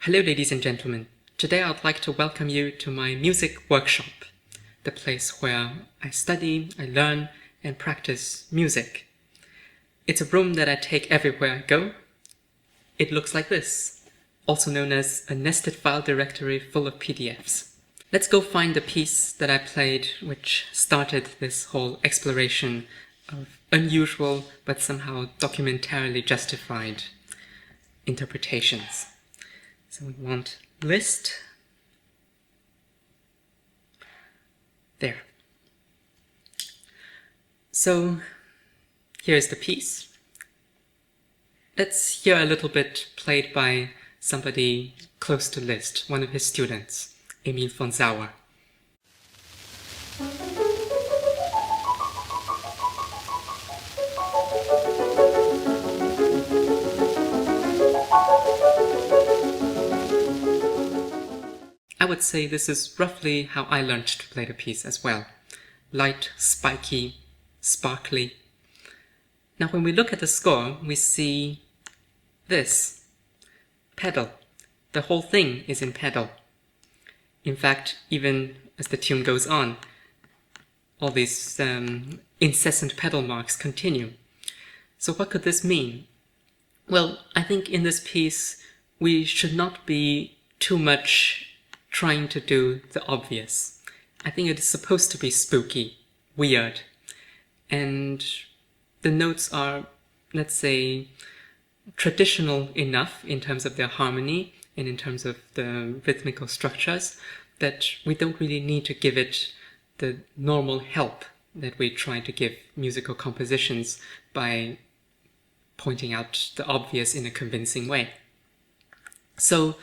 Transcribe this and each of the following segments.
Hello ladies and gentlemen, today I'd like to welcome you to my music workshop, the place where I study, I learn and practice music. It's a room that I take everywhere I go. It looks like this, also known as a nested file directory full of PDFs. Let's go find the piece that I played which started this whole exploration of unusual but somehow documentarily justified interpretations. So we want Liszt. There. So here's the piece. Let's hear a little bit played by somebody close to Liszt, one of his students, Emil von Sauer. I would say this is roughly how I learned to play the piece as well. Light, spiky, sparkly. Now when we look at the score, we see this. Pedal. The whole thing is in pedal. In fact, even as the tune goes on, all these incessant pedal marks continue. So what could this mean? Well, I think in this piece we should not be too much trying to do the obvious. I think it is supposed to be spooky, weird, and the notes are, let's say, traditional enough in terms of their harmony and in terms of the rhythmical structures that we don't really need to give it the normal help that we try to give musical compositions by pointing out the obvious in a convincing way. So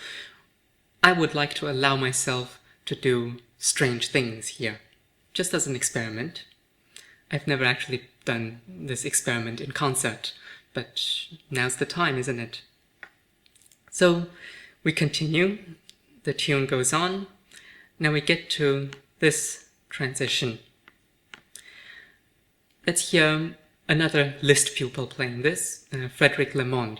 I would like to allow myself to do strange things here, just as an experiment. I've never actually done this experiment in concert, but now's the time, isn't it? So we continue, the tune goes on. Now we get to this transition. Let's hear another Liszt pupil playing this, Frédéric Lemonde.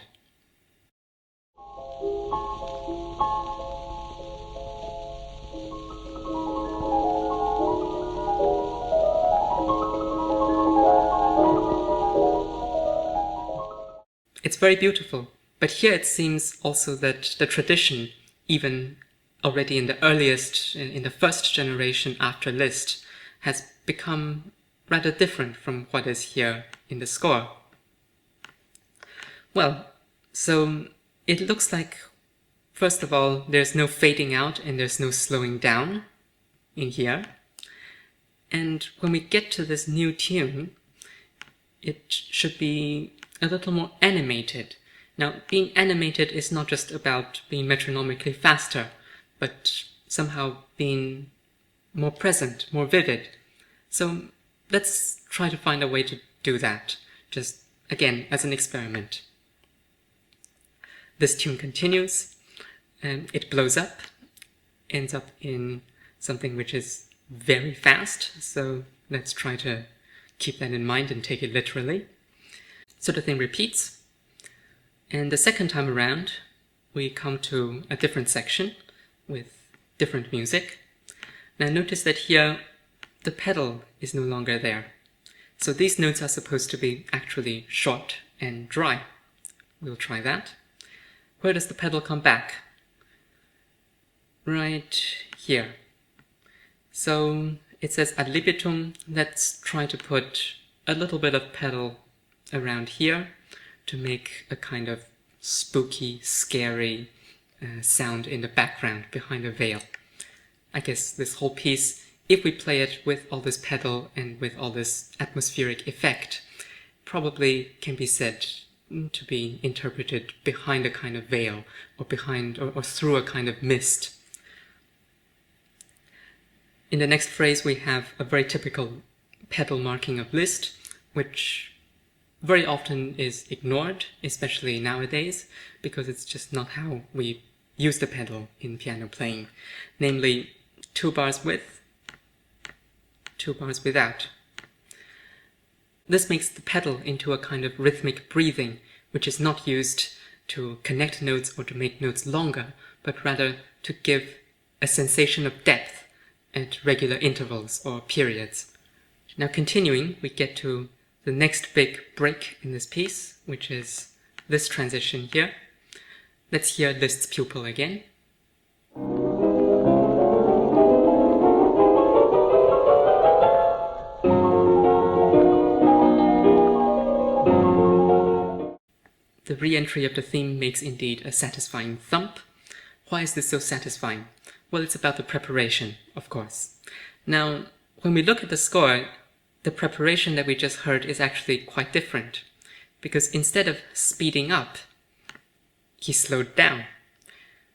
It's very beautiful, but here it seems also that the tradition, even already in the first generation after Liszt, has become rather different from what is here in the score. Well, so it looks like, first of all, there's no fading out and there's no slowing down in here. And when we get to this new tune, it should be a little more animated. Now, being animated is not just about being metronomically faster, but somehow being more present, more vivid. So let's try to find a way to do that, just again as an experiment. This tune continues, and it blows up, ends up in something which is very fast, so let's try to keep that in mind and take it literally. So the thing repeats, and the second time around we come to a different section with different music. Now notice that here the pedal is no longer there. So these notes are supposed to be actually short and dry. We'll try that. Where does the pedal come back? Right here. So it says ad libitum. Let's try to put a little bit of pedal around here to make a kind of spooky, scary sound in the background behind a veil. I guess this whole piece, if we play it with all this pedal and with all this atmospheric effect, probably can be said to be interpreted behind a kind of veil or behind or through a kind of mist. In the next phrase we have a very typical pedal marking of Liszt, which very often is ignored, especially nowadays, because it's just not how we use the pedal in piano playing. Namely, 2 bars with, 2 bars without. This makes the pedal into a kind of rhythmic breathing, which is not used to connect notes or to make notes longer, but rather to give a sensation of depth at regular intervals or periods. Now continuing, we get to the next big break in this piece, which is this transition here. Let's hear Liszt's pupil again. The re-entry of the theme makes indeed a satisfying thump. Why is this so satisfying? Well, it's about the preparation, of course. Now, when we look at the score, the preparation that we just heard is actually quite different, because instead of speeding up, he slowed down.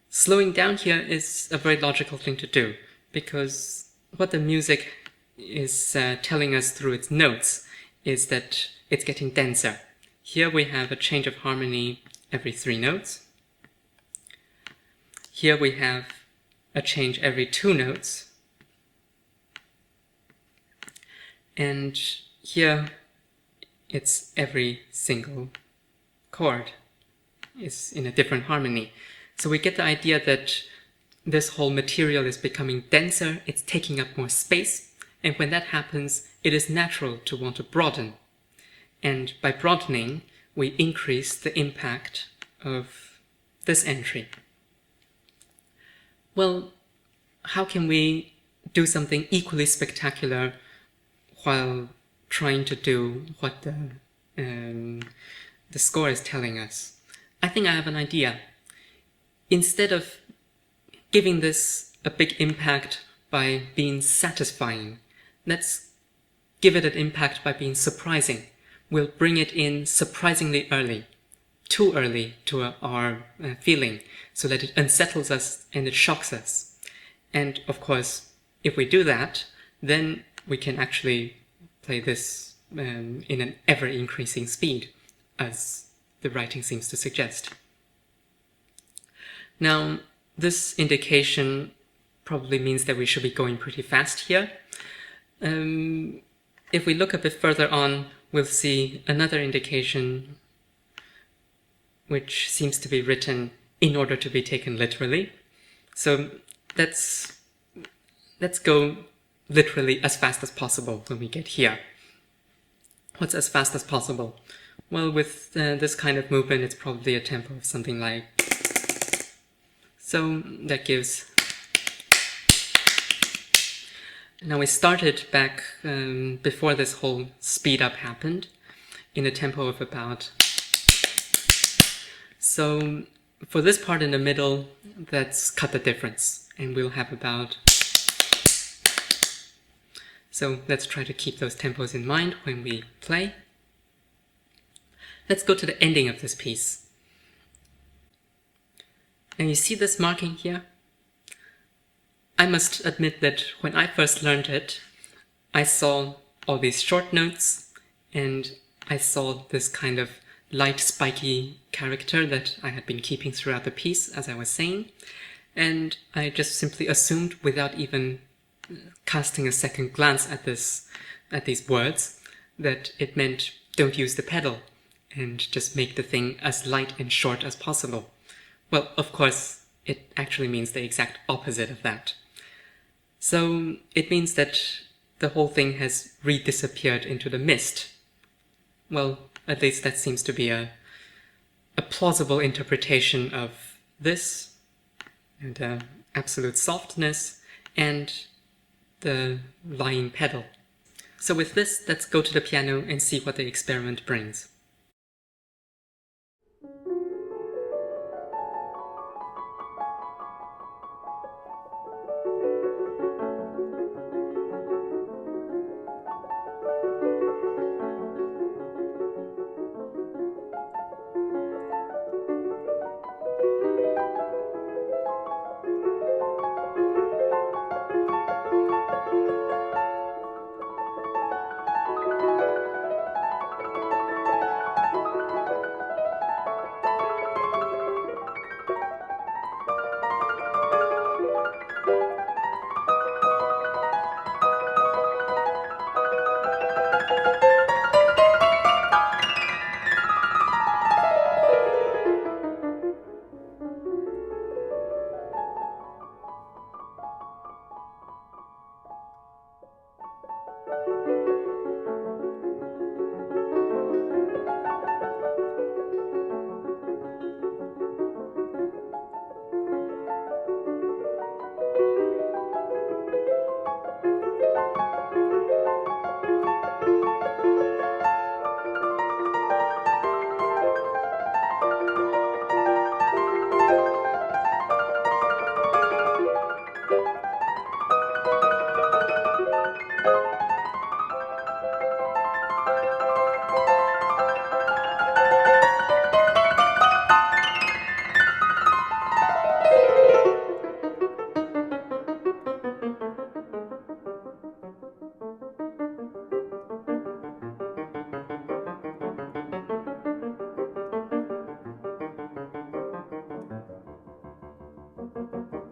Slowing down here is a very logical thing to do, because what the music is telling us through its notes is that it's getting denser. Here we have a change of harmony every 3 notes. Here we have a change every 2 notes. And here it's every single chord is in a different harmony. So we get the idea that this whole material is becoming denser, it's taking up more space, and when that happens, it is natural to want to broaden. And by broadening, we increase the impact of this entry. Well, how can we do something equally spectacular while trying to do what the score is telling us? I think I have an idea. Instead of giving this a big impact by being satisfying, let's give it an impact by being surprising. We'll bring it in surprisingly early, too early to our feeling, so that it unsettles us and it shocks us. And of course, if we do that, then we can actually play this in an ever-increasing speed, as the writing seems to suggest. Now, this indication probably means that we should be going pretty fast here. If we look a bit further on, we'll see another indication which seems to be written in order to be taken literally. So let's go literally as fast as possible when we get here. What's as fast as possible? Well, with this kind of movement, it's probably a tempo of something like... So that gives... Now we started back before this whole speed up happened in a tempo of about... So for this part in the middle, let's cut the difference and we'll have about... So let's try to keep those tempos in mind when we play. Let's go to the ending of this piece. And you see this marking here? I must admit that when I first learned it, I saw all these short notes and I saw this kind of light spiky character that I had been keeping throughout the piece, as I was saying, and I just simply assumed, without even casting a second glance at these words, that it meant don't use the pedal and just make the thing as light and short as possible. Well, of course, it actually means the exact opposite of that. So it means that the whole thing has re-disappeared into the mist. Well, at least that seems to be a plausible interpretation of this, and absolute softness, and the lying pedal. So with this, let's go to the piano and see what the experiment brings. Thank you.